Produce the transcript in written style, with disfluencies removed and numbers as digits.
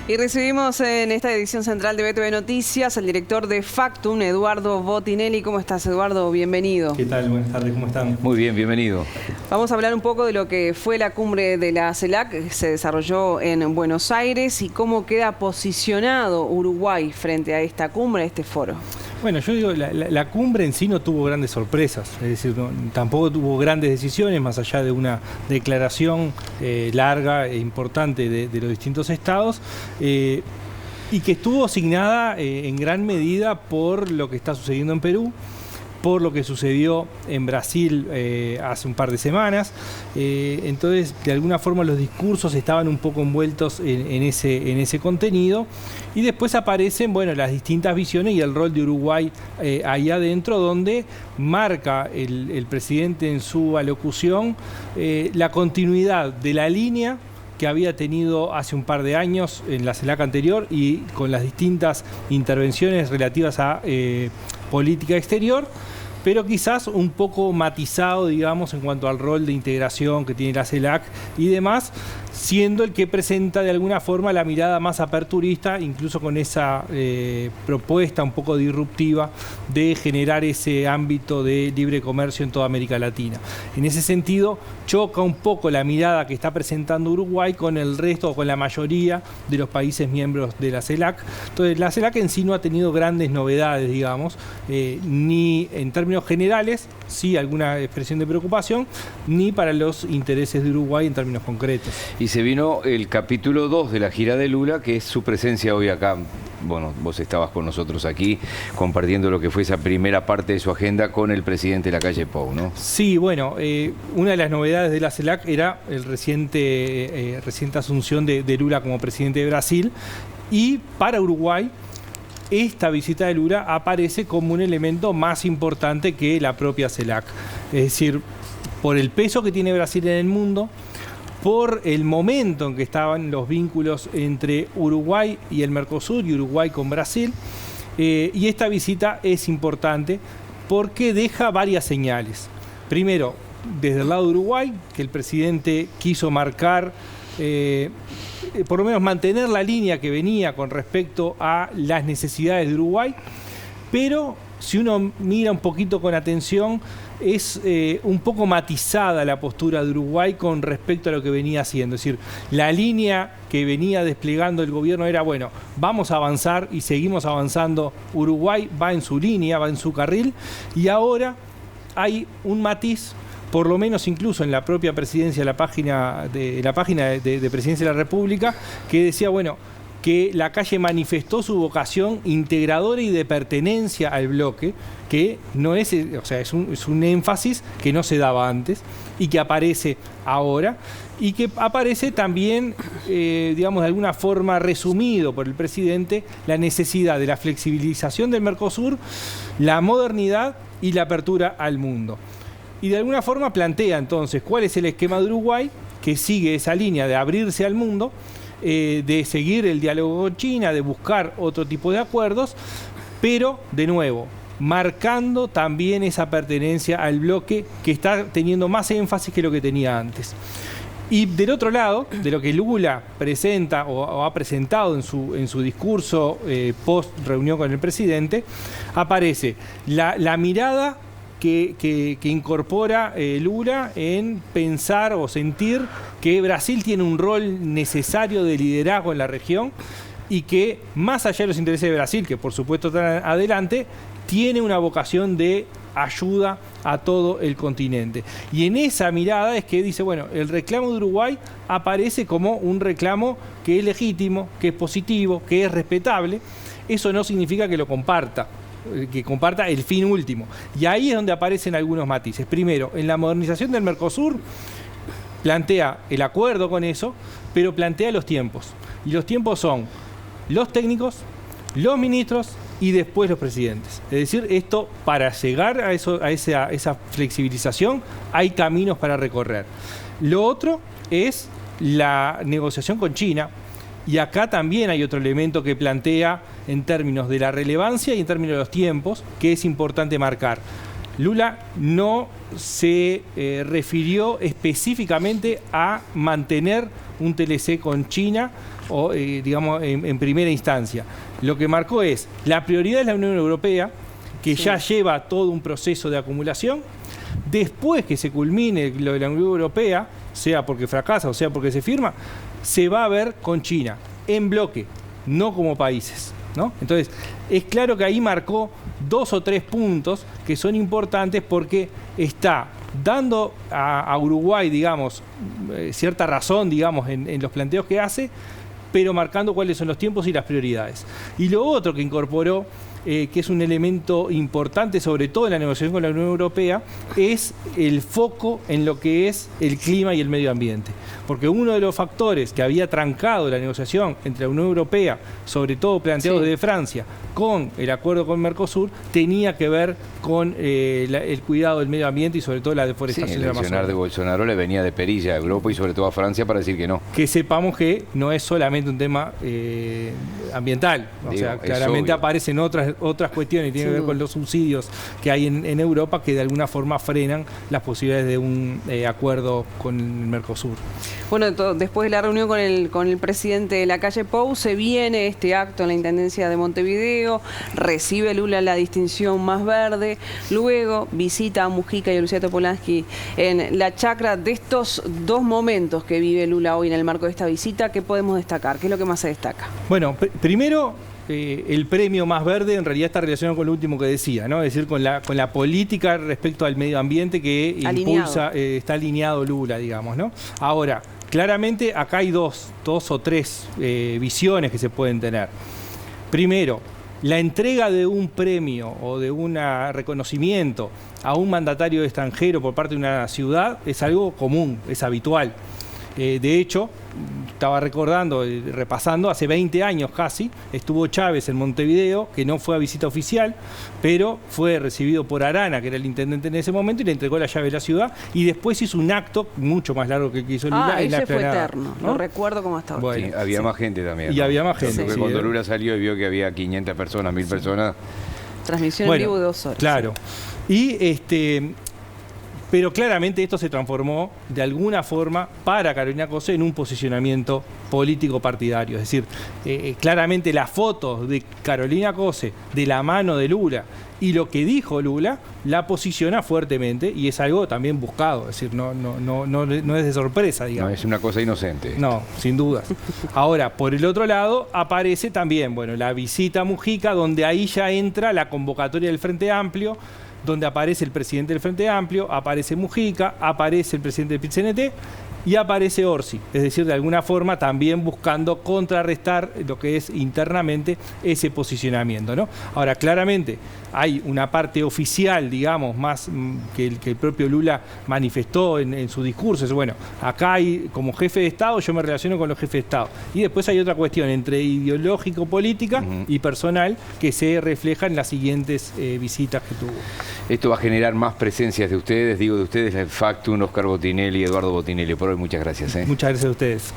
Y recibimos en esta edición central de BTV Noticias al director de Factum, Eduardo Botinelli. ¿Cómo estás, Eduardo? Bienvenido. ¿Qué tal? Buenas tardes, ¿cómo están? Muy bien, bienvenido. Vamos a hablar un poco de lo que fue la cumbre de la CELAC, que se desarrolló en Buenos Aires, y cómo queda posicionado Uruguay frente a esta cumbre, a este foro. Bueno, yo digo, la cumbre en sí no tuvo grandes sorpresas, es decir, tampoco tuvo grandes decisiones, más allá de una declaración larga e importante de los distintos estados, y que estuvo asignada en gran medida por lo que está sucediendo en Perú, por lo que sucedió en Brasil hace un par de semanas. Entonces, de alguna forma los discursos estaban un poco envueltos en ese contenido, y después aparecen, bueno, las distintas visiones y el rol de Uruguay ahí adentro, donde marca el presidente en su alocución la continuidad de la línea que había tenido hace un par de años en la CELAC anterior, y con las distintas intervenciones relativas a política exterior, pero quizás un poco matizado, digamos, en cuanto al rol de integración que tiene la CELAC y demás, siendo el que presenta de alguna forma la mirada más aperturista, incluso con esa propuesta un poco disruptiva de generar ese ámbito de libre comercio en toda América Latina. En ese sentido, choca un poco la mirada que está presentando Uruguay con el resto, o con la mayoría de los países miembros de la CELAC. Entonces, la CELAC en sí no ha tenido grandes novedades, digamos, ni en términos generales, sí alguna expresión de preocupación, ni para los intereses de Uruguay en términos concretos. Y se vino el capítulo 2 de la gira de Lula, que es su presencia hoy acá. Bueno, vos estabas con nosotros aquí compartiendo lo que fue esa primera parte de su agenda con el presidente Lacalle Pou, ¿no? Sí, bueno, una de las novedades de la CELAC era el reciente asunción de Lula como presidente de Brasil, y para Uruguay esta visita de Lula aparece como un elemento más importante que la propia CELAC. Es decir, por el peso que tiene Brasil en el mundo, por el momento en que estaban los vínculos entre Uruguay y el Mercosur y Uruguay con Brasil, y esta visita es importante porque deja varias señales. Primero, desde el lado de Uruguay, que el presidente quiso marcar, por lo menos mantener la línea que venía con respecto a las necesidades de Uruguay, pero si uno mira un poquito con atención, es un poco matizada la postura de Uruguay con respecto a lo que venía haciendo. Es decir, la línea que venía desplegando el gobierno era, bueno, vamos a avanzar y seguimos avanzando, Uruguay va en su línea, va en su carril, y ahora hay un matiz, por lo menos incluso en la propia presidencia, la página de Presidencia de la República, que decía, bueno, que Lacalle manifestó su vocación integradora y de pertenencia al bloque, que no es, o sea, es un énfasis que no se daba antes y que aparece ahora, y que aparece también, digamos, de alguna forma resumido por el presidente, la necesidad de la flexibilización del Mercosur, la modernidad y la apertura al mundo. Y de alguna forma plantea entonces cuál es el esquema de Uruguay, que sigue esa línea de abrirse al mundo, de seguir el diálogo con China, de buscar otro tipo de acuerdos, pero, de nuevo, marcando también esa pertenencia al bloque que está teniendo más énfasis que lo que tenía antes. Y del otro lado, de lo que Lula presenta o ha presentado en su discurso post reunión con el presidente, aparece la mirada que incorpora Lula en pensar o sentir que Brasil tiene un rol necesario de liderazgo en la región, y que, más allá de los intereses de Brasil, que por supuesto están adelante, tiene una vocación de ayuda a todo el continente. Y en esa mirada es que dice, bueno, el reclamo de Uruguay aparece como un reclamo que es legítimo, que es positivo, que es respetable. Eso no significa que lo comparta, que comparta el fin último. Y ahí es donde aparecen algunos matices. Primero, en la modernización del Mercosur, plantea el acuerdo con eso, pero plantea los tiempos. Y los tiempos son los técnicos, los ministros y después los presidentes. Es decir, esto, para llegar a esa flexibilización, hay caminos para recorrer. Lo otro es la negociación con China. Y acá también hay otro elemento que plantea en términos de la relevancia y en términos de los tiempos, que es importante marcar. Lula no se refirió específicamente a mantener un TLC con China, o digamos en primera instancia. Lo que marcó es la prioridad de la Unión Europea, que ya lleva todo un proceso de acumulación. Después que se culmine lo de la Unión Europea, sea porque fracasa o sea porque se firma, se va a ver con China, en bloque, no como países, ¿no? Entonces, es claro que ahí marcó 2 o 3 puntos que son importantes porque está dando a Uruguay, digamos, cierta razón, digamos, en los planteos que hace, pero marcando cuáles son los tiempos y las prioridades. Y lo otro que incorporó, que es un elemento importante, sobre todo en la negociación con la Unión Europea, es el foco en lo que es el clima y el medio ambiente. Porque uno de los factores que había trancado la negociación entre la Unión Europea, sobre todo planteado desde Francia, con el acuerdo con Mercosur, tenía que ver con el cuidado del medio ambiente y sobre todo la deforestación el de Amazonas. accionar de Bolsonaro le venía de perilla a Europa y sobre todo a Francia para decir que no. Que sepamos que no es solamente un tema ambiental, o sea, claramente aparecen otras cuestiones y tiene que ver con los subsidios que hay en Europa que de alguna forma frenan las posibilidades de un acuerdo con el Mercosur. Bueno, después de la reunión con el presidente de la calle Pou, se viene este acto en la Intendencia de Montevideo, recibe Lula la distinción más verde, luego visita a Mujica y a Luciano Polanski en la chacra. De estos 2 momentos que vive Lula hoy en el marco de esta visita, ¿qué podemos destacar? ¿Qué es lo que más se destaca? Bueno, primero, el premio más verde en realidad está relacionado con lo último que decía, ¿no? Es decir, con la política respecto al medio ambiente que impulsa, está alineado Lula, digamos, ¿no? Ahora, claramente acá hay dos o tres visiones que se pueden tener. Primero, la entrega de un premio o de un reconocimiento a un mandatario extranjero por parte de una ciudad es algo común, es habitual. De hecho, estaba recordando, repasando, hace 20 años casi, estuvo Chávez en Montevideo, que no fue a visita oficial, pero fue recibido por Arana, que era el intendente en ese momento, y le entregó la llave de la ciudad, y después hizo un acto mucho más largo que el que hizo Lula en la explanada. Fue eterno, ¿no? Lo recuerdo como hasta ahora. Bueno, sí, había más gente también, ¿no? Y había más gente. Porque cuando Lula salió y vio que había 500 personas, 1000 personas... Transmisión en vivo de 2 horas. Claro. Y pero claramente esto se transformó de alguna forma para Carolina Cose en un posicionamiento político partidario. Es decir, claramente las fotos de Carolina Cose de la mano de Lula y lo que dijo Lula la posiciona fuertemente y es algo también buscado. Es decir, no es de sorpresa, digamos. No es una cosa inocente. No, sin dudas. Ahora, por el otro lado, aparece también, bueno, la visita a Mujica, donde ahí ya entra la convocatoria del Frente Amplio, donde aparece el presidente del Frente Amplio, aparece Mujica, aparece el presidente del PIT-CNT y aparece Orsi. Es decir, de alguna forma también buscando contrarrestar lo que es internamente ese posicionamiento, ¿no? Ahora, claramente hay una parte oficial, digamos, más que el propio Lula manifestó en su discurso. Es, bueno, acá hay, como jefe de Estado, yo me relaciono con los jefes de Estado. Y después hay otra cuestión entre ideológico-política y personal que se refleja en las siguientes visitas que tuvo. Esto va a generar más presencias de ustedes, el Factum, Oscar Botinelli, Eduardo Botinelli. Por hoy, muchas gracias. Muchas gracias a ustedes.